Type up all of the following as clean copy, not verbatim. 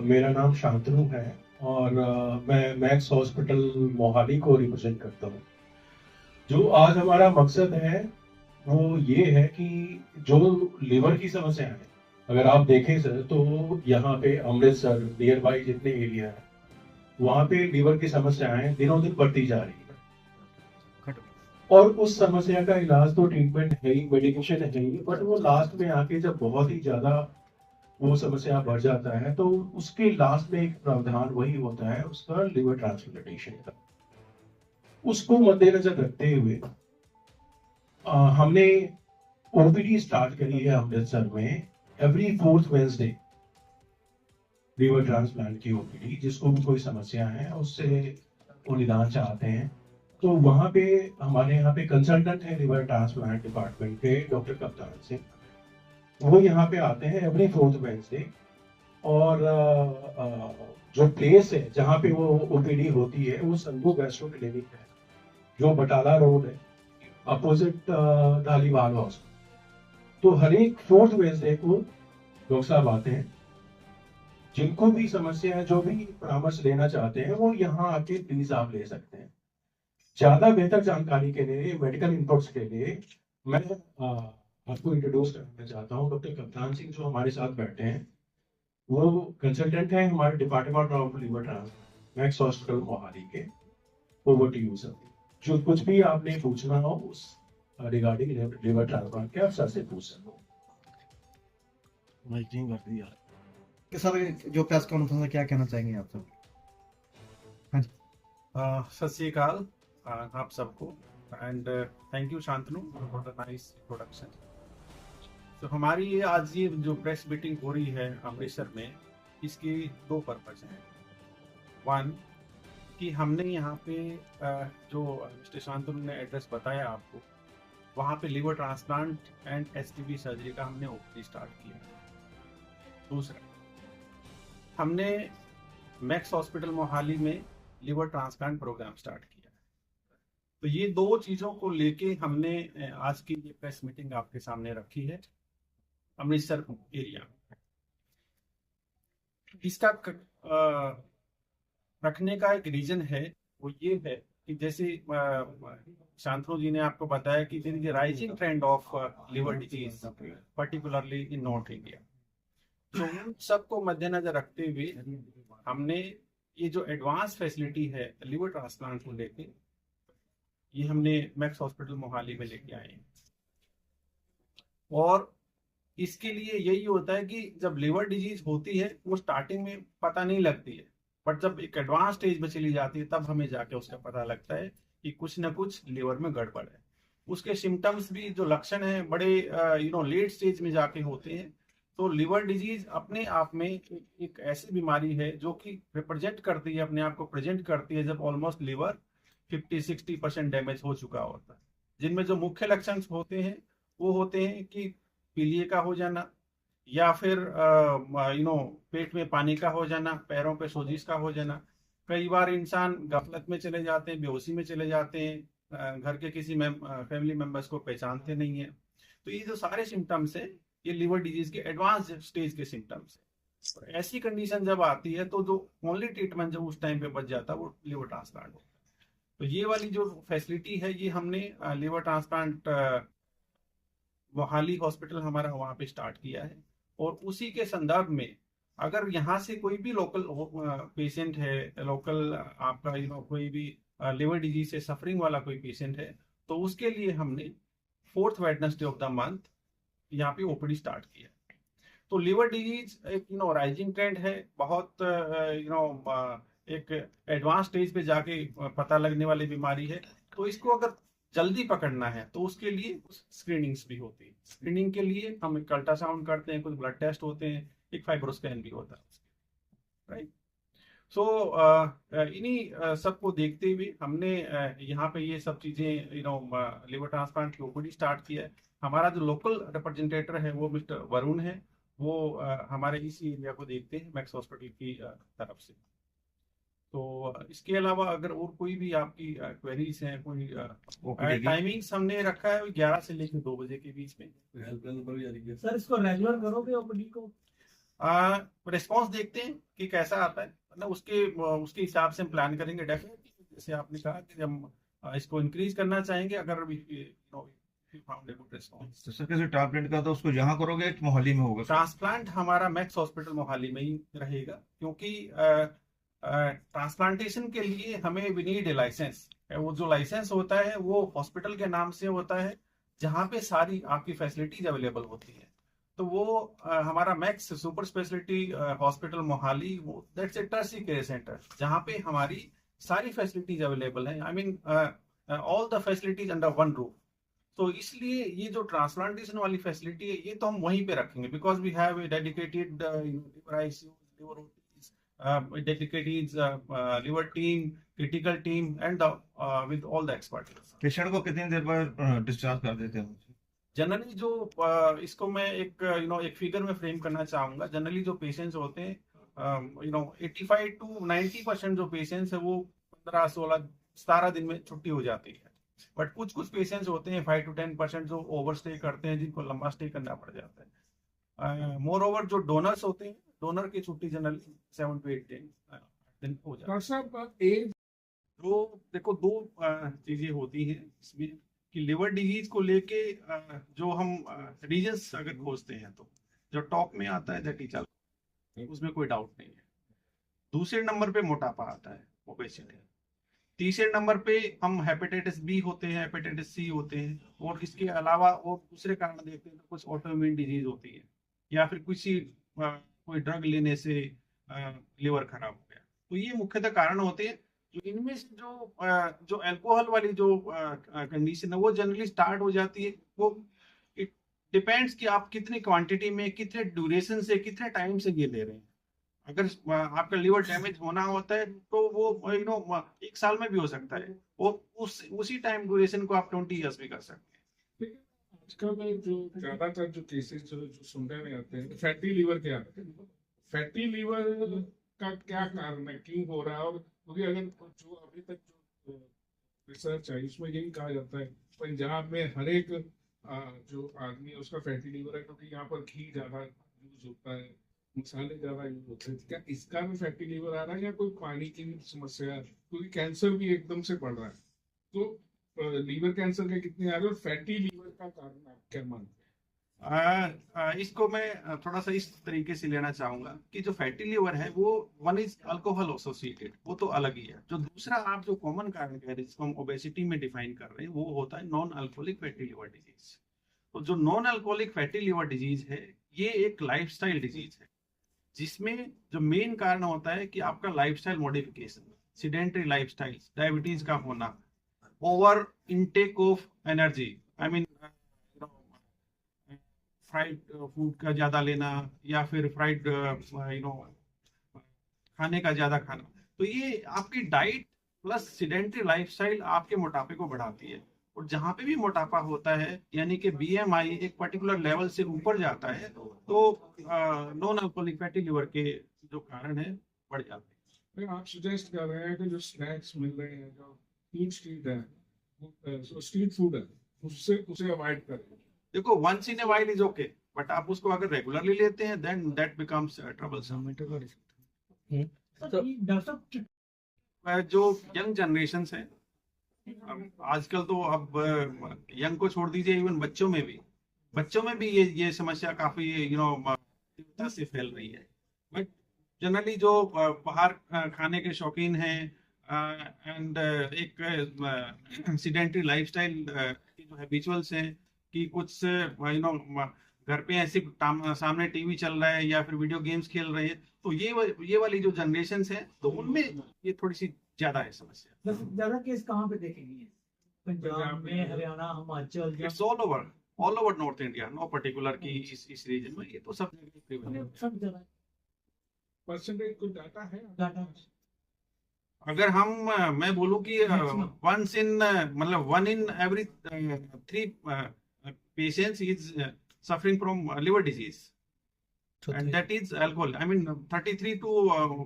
मेरा नाम शांतनु है और मैं मैक्स हॉस्पिटल मोहाली को रिप्रेजेंट करता हूँ। जो आज हमारा मकसद है वो ये है कि जो लिवर की समस्या है, अगर आप देखें सर तो यहाँ पे अमृतसर नियर बाई जितने एरिया है वहाँ पे लिवर की समस्याएं दिनों दिन बढ़ती जा रही है। और उस समस्या का इलाज तो ट्रीटमेंट है ही, मेडिकेशन है ही, बट वो लास्ट में आके जब बहुत ही ज्यादा वो समस्या बढ़ जाता है तो उसके लास्ट में एक प्रावधान वही होता है उसका लिवर ट्रांसप्लांटेशन का। उसको मद्देनजर रखते हुए हमने ओपीडी स्टार्ट करी है अमृतसर में। Every fourth Wednesday liver transplant की ओपीडी, जिसको भी कोई समस्या है उससे वो निदान चाहते हैं तो वहां पे हमारे यहाँ पे कंसल्टेंट है लिवर ट्रांसप्लांट डिपार्टमेंट के डॉक्टर कप्तान सिंह। वो यहाँ पे आते हैं एवरी फोर्थ वेंसडे। और जो प्लेस है जहाँ पे वो ओपीडी होती है वो संधू गैस्ट्रो क्लिनिक है, जो बटाला रोड है, अपोजिट धालीवाल हाउस। तो हर एक फोर्थ वेंसडे को डॉक्टर साहब आते हैं। जिनको भी समस्या है, जो भी परामर्श लेना चाहते हैं, वो यहाँ आके प्लीज आप ले सकते हैं। ज्यादा बेहतर जानकारी के लिए, मेडिकल इनपुट्स के लिए मैं आपको इंट्रोड्यूस करना चाहता हूँ डॉक्टर कप्तान सिंह, जो हमारे साथ बैठे हैं। वो कंसल्टेंट है हमारे department of liver transplant Max hospital Mohali के। Over to you sir. जो कुछ भी आपने पूछना हो उस रिगार्डिंग लिवर ट्रांसप्लांट के आप सर से पूछ सकते हो। माइकिंग कर दी यार कि सर जो प्रेस कॉन्फ्रेंस में क्या कहना चाहेंगे आप सब? हाँ जी। सत श्री अकाल आप सबको and thank you Shantanu for the nice introduction. तो हमारी ये आज ये जो प्रेस मीटिंग हो रही है अमृतसर में, इसकी दो पर्पज हैं। वन, कि हमने यहाँ पे जो मिस्टर शांतनु ने एड्रेस बताया आपको, वहाँ पे liver transplant and STB surgery का हमने ओपीडी स्टार्ट किया। दूसरा, हमने मैक्स हॉस्पिटल मोहाली में लिवर ट्रांसप्लांट प्रोग्राम स्टार्ट किया। तो ये दो चीजों को लेके हमने आज की ये प्रेस मीटिंग आपके सामने रखी है अमृतसर एरिया में। इसका रखने का एक रीजन है, वो ये है कि जैसे शांतनु जी ने आपको बताया कि there is rising trend of liver disease particularly in North India. तो उन सबको मद्देनजर रखते हुए हमने ये जो एडवांस फैसिलिटी है लिवर ट्रांसप्लांट को लेके, ये हमने मैक्स हॉस्पिटल मोहाली में लेके आए हैं। और इसके लिए यही होता है कि जब लिवर डिजीज होती है वो स्टार्टिंग में पता नहीं लगती है, बट जब एक एडवांस स्टेज में चली जाती है तब हमें जाके उसका पता लगता है कि कुछ ना कुछ लिवर में गड़बड़ है। उसके सिम्टम्स भी, जो लक्षण है, बड़े लेट स्टेज में जाके होते हैं। तो लिवर डिजीज अपने आप में एक ऐसी बीमारी है जो कि रिप्रेजेंट करती है, अपने आप को प्रेजेंट करती है जब ऑलमोस्ट लिवर 50-60% डैमेज हो चुका होता है। जिनमें जो मुख्य लक्षण होते हैं वो होते हैं कि पीलिए का हो जाना, या फिर पेट में पानी का हो जाना, पैरों पे सोजिश का हो जाना। कई बार इंसान गफलत में चले जाते हैं, बेहोशी में चले जाते हैं, घर के किसी फैमिली मेंबर्स को पहचानते नहीं है। तो ये जो सारे सिम्टम्स है, ये लिवर डिजीज के एडवांस स्टेज के सिम्टम्स है। ऐसी कंडीशन जब आती है तो जो ओनली ट्रीटमेंट जो उस टाइम पे बच जाता है वो लिवर ट्रांसप्लांट होता है। तो ये वाली जो फैसिलिटी है ये हमने लिवर ट्रांसप्लांट मोहाली हॉस्पिटल हमारा वहाँ पे स्टार्ट किया है। और उसी के संदर्भ में अगर यहाँ से कोई भी लोकल पेशेंट है, लोकल आपका कोई भी लिवर डिजीज से सफरिंग वाला कोई पेशेंट है, तो उसके लिए हमने fourth Wednesday of the month यहाँ पे ओपीडी स्टार्ट किया। तो लिवर डिजीज एक राइजिंग ट्रेंड है, बहुत एक एडवांस स्टेज पे जाके पता लगने वाली बीमारी है। तो इसको अगर जल्दी पकड़ना है तो उसके लिए स्क्रीनिंग्स भी होती है। स्क्रीनिंग के लिए हम एक अल्ट्रासाउंड करते हैं, कुछ ब्लड टेस्ट होते हैं, एक फाइब्रोस्कैन भी होता है, राइट। सो इन्हीं सबको देखते हुए हमने यहाँ पे ये सब चीजें लिवर ट्रांसप्लांट की ओपीडी स्टार्ट किया है। हमारा जो लोकल रिप्रेजेंटेटर है वो मिस्टर वरुण है, वो हमारे इसी एरिया को देखते हैं मैक्स हॉस्पिटल की तरफ से। तो इसके अलावा अगर और कोई भी आपकी क्वेरीज हैं, कोई टाइमिंग्स हमने रखा है 11 से लेकर 2 बजे के बीच में। सर इसको रेगुलर करोगे ओपीडी को? रिस्पॉन्स देखते हैं कि कैसा आता है, मतलब उसके हिसाब से हम प्लान करेंगे डेफिनेटली। जैसे आपने कहा कि हम इसको इंक्रीज करना चाहेंगे अगर फाउंड गुड रिस्पॉन्स। तो सर कैसे ट्रांसप्लांट का, तो उसको यहाँ करोगे मोहाली में होगा? ट्रांसप्लांट हमारा मैक्स हॉस्पिटल मोहाली में ही रहेगा, क्योंकि ट्रांसप्लांटेशन के लिए हमें वी नीड ए लाइसेंस। वो जो लाइसेंस होता है वो हॉस्पिटल के नाम से होता है, जहाँ पे सारी आपकी फैसिलिटीज अवेलेबल होती है। तो वो हमारा Max super speciality hospital Mohali, वो that's a tertiary care centre, जहाँ पे हमारी सारी फैसिलिटीज अवेलेबल हैं। I mean all the facilities under one roof. तो इसलिए ये जो ट्रांसप्लांटेशन वाली फैसिलिटी है, ये तो हम वहीं पे रखेंगे, because we have a dedicated liver ICU, liver OTs, dedicated liver team, critical team and with all the expertise. Patient को कितनी देर बाद डिस्चार्ज कर देते हैं? जनरली जो इसको मैं एक फिगर में फ्रेम करना चाहूंगा। जनरली जो पेशेंट्स होते हैं 85 to 90% जो पेशेंट्स है वो 15, 16, 17 दिन में छुट्टी हो जाती है। बट कुछ पेशेंट्स होते हैं 5 to 10% जो ओवर स्टे करते हैं, जिनको लंबा स्टे करना पड़ जाता है। मोर ओवर जो डोनर्स होते हैं, डोनर की छुट्टी जनरली 7 to 8 दिन हो जाती है। डॉक्टर साहब तो देखो दो चीजें होती हैं इसमें कि लिवर डिजीज को लेके जो हम रीजंस अगर खोजते हैं, तो जो टॉप में आता है दैट इज, उसमें कोई डाउट नहीं है। दूसरे नंबर पे मोटापा आता है, ओबेसिटी। तीसरे नंबर पे हम हेपेटाइटिस बी होते हैं, हेपेटाइटिस सी होते हैं, और इसके अलावा और दूसरे कारण देखते हैं तो कुछ ऑटोइम्यून डिजीज होती है, या फिर कोई ड्रग लेने से लिवर खराब हो गया। तो ये मुख्यतः कारण होते हैं। जो इनमें से जो अल्कोहल वाली जो कंडीशन है वो जनरली स्टार्ट हो जाती है। वो इट डिपेंड्स कि आप कितनी क्वांटिटी में, कितने ड्यूरेशन से, कितने टाइम से ये ले रहे हैं। अगर आपका लिवर डैमेज होना होता है तो वो 1 साल में भी हो सकता है, वो उसी टाइम ड्यूरेशन को आप 20 ईयर्स भी कर सकते हैं। आजकल में जो ज्यादातर जो केसेस जो सुनने में आते हैं फैटी लीवर के आते हैं, फैटी लीवर का क्या कारण है, क्यों हो रहा है? और क्योंकि अगर जो अभी तक जो रिसर्च है उसमें यही कहा जाता है पंजाब में हर एक जो आदमी है उसका फैटी लीवर है, क्योंकि यहाँ पर घी ज्यादा यूज होता है, मसाले ज्यादा यूज होते हैं। क्या इसका भी फैटी लीवर आ रहा है, या कोई पानी की भी समस्या है? क्योंकि कैंसर भी एकदम से बढ़ रहा है, तो लीवर कैंसर के कितने आ रहे हैं, और फैटी लीवर का कारण आप क्या मानते हैं? इसको मैं थोड़ा सा इस तरीके से लेना चाहूंगा कि जो फैटी लिवर है वो वन इज अल्कोहल एसोसिएटेड, वो तो अलग ही है। जो दूसरा आप जो कॉमन कारण कह रहे हैं, जिसको हम ओबेसिटी में डिफाइन कर रहे हैं, वो होता है non alcoholic fatty liver disease. तो जो non alcoholic fatty liver disease है, ये एक लाइफस्टाइल डिजीज है, जिसमें जो मेन कारण होता है कि आपका lifestyle modification, sedentary lifestyle, diabetes का होना, over intake of energy, I mean fried food का ज्यादा लेना, या फिर फ्राइड खाने का ज्यादा खाना। तो ये आपकी डाइट प्लस सिडेंटरी लाइफस्टाइल आपके मोटापे को बढ़ाती है। और जहां पे भी मोटापा होता है, यानी कि बीएमआई एक पर्टिकुलर लेवल से ऊपर जाता है, तो नॉन अल्कोहलिक फैटी लिवर के जो कारण है बढ़ जाते हैं। आप सजेस्ट कर रहे हैं कि जो स्नैक्स मिल रहे हैं, जो फूड स्ट्रीट है, जो स्ट्रीट फूड है, उसे अवॉइड करें। देखो once in a while is okay, but आप उसको अगर रेगुलरली लेते हैं देन दैट बिकम्स ट्रबलसम। जो यंग जनरेशन है आजकल, तो अब यंग को छोड़ दीजिए, इवन बच्चों में भी ये समस्या काफी तीव्रता से फैल रही है। बट जनरली जो बाहर खाने के शौकीन हैं एंड एक सिडेंटरी लाइफस्टाइल के जो हैबिचुअल्स हैं, कि कुछ घर पे ऐसे सामने टीवी चल रहा है या फिर वीडियो गेम्स खेल रहे हैं, तो ये वाली जो जनरेशन है, तो उनमें ये थोड़ी सी ज्यादा है समस्या। ज्यादा केस कहाँ पे देखेंगे? पंजाब में, Haryana, Himachal, it's all over North India, no particular की इस रीजन में, ये तो सब जगह सब जगह परसेंटेज कोई डाटा है? डाटा अगर मैं बोलूं कि one in every 3 patients is suffering from liver disease, and that is alcohol. I mean 33 to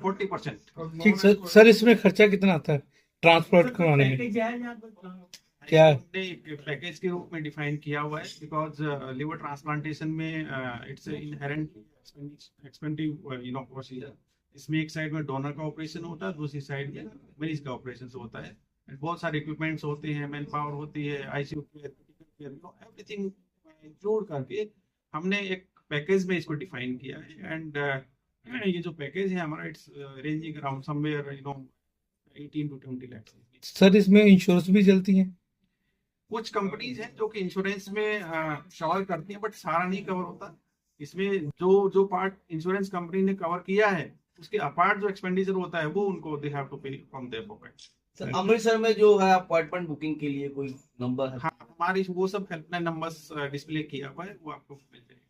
40%. और ठीक सर, इसमें खर्चा कितना आता है ट्रांसपोर्ट करवाने में? क्या हमने एक पैकेज के रूप में डिफाइन किया हुआ है, बिकॉज लिवर ट्रांसप्लांटेशन में इट्स इनहेरेंट एक्सपेंसिव प्रोसीजर। इसमें एक साइड में डोनर का ऑपरेशन होता है, दूसरी साइड में मरीज का ऑपरेशन होता है। And बहुत सारे इक्विपमेंट्स होते हैं, मैन पावर होती है, आईसीयू केयर, एवरीथिंग इंक्लूड करके हमने एक पैकेज में इसको डिफाइन किया है। एंड ये जो पैकेज है हमारा, it's ranging around somewhere 18 to 20 lakh. Sir इसमें इंश्योरेंस भी चलती है? कुछ कंपनीज हैं जो कि इंश्योरेंस में कवर करती हैं, बट सारा नहीं कवर होता। इसमें जो पार्ट इंश्योरेंस कंपनी ने कवर किया है, उसके अपार्ट जो एक्सपेंडिचर होता है वो उनको दे हैव टू पे from their pocket. Sir Amritsar में जो है अपॉइंटमेंट बुकिंग के लिए कोई नंबर है? हाँ, हमारी वो सब हेल्पलाइन नंबर्स डिस्प्ले किया हुआ है, वो आपको मिल जाएगा।